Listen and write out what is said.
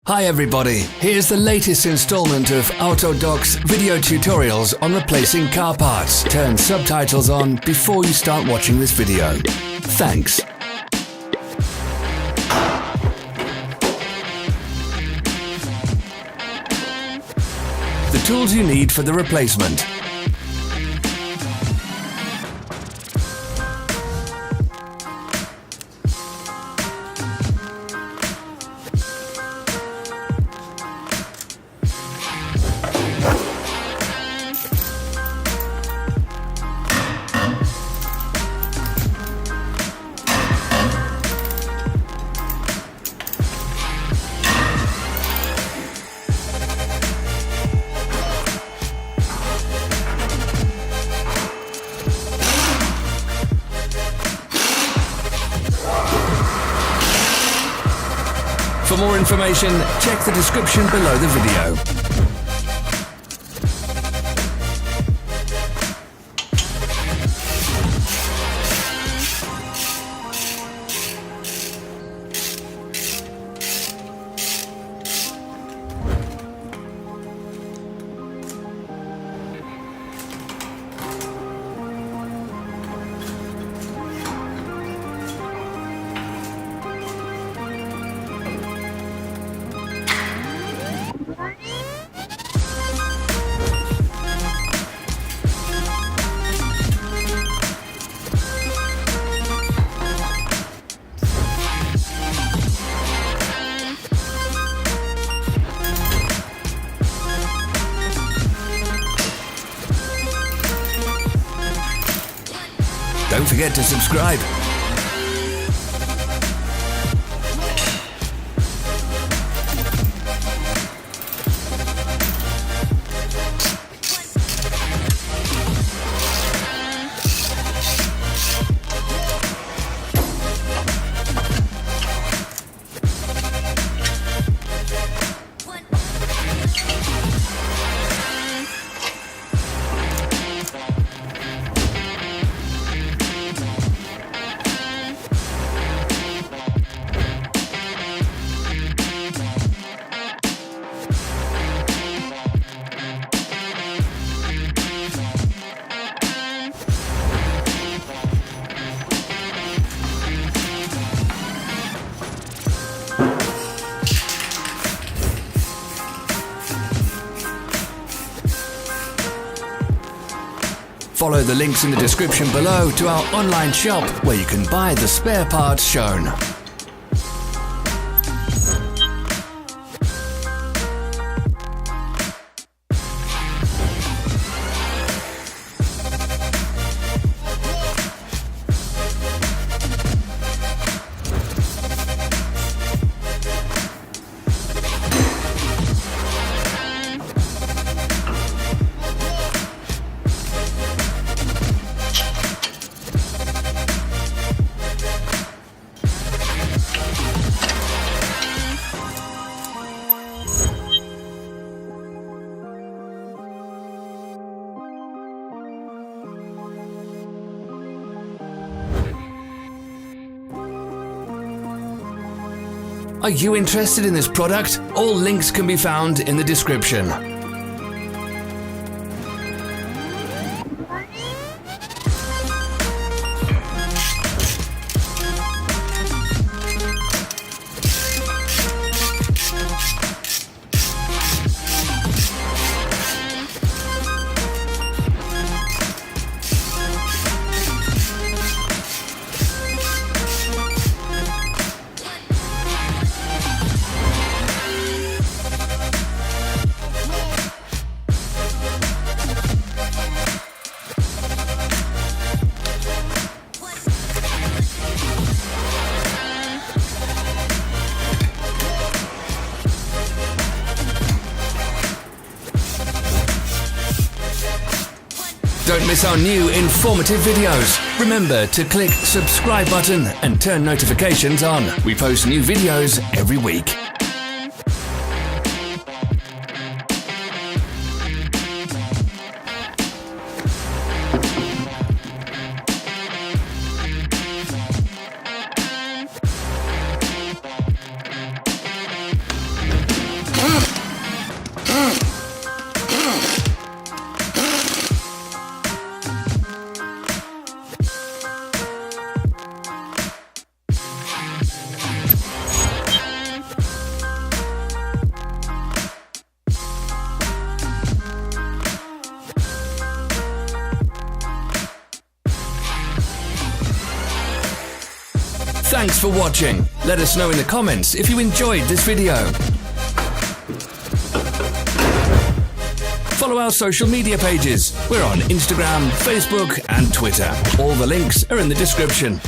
Hi everybody, here's the latest installment of Autodoc's video tutorials on replacing car parts. Turn subtitles on before you start watching this video. Thanks. The tools you need for the replacement. For more information, check the description below the video. Don't forget to subscribe. Follow the links in the description below to our online shop where you can buy the spare parts shown. Are you interested in this product? All links can be found in the description. Don't miss our new informative videos. Remember to click subscribe button and turn notifications on. We post new videos every week. Thanks for watching. Let us know in the comments if you enjoyed this video. Follow our social media pages. We're on Instagram, Facebook and Twitter. All the links are in the description.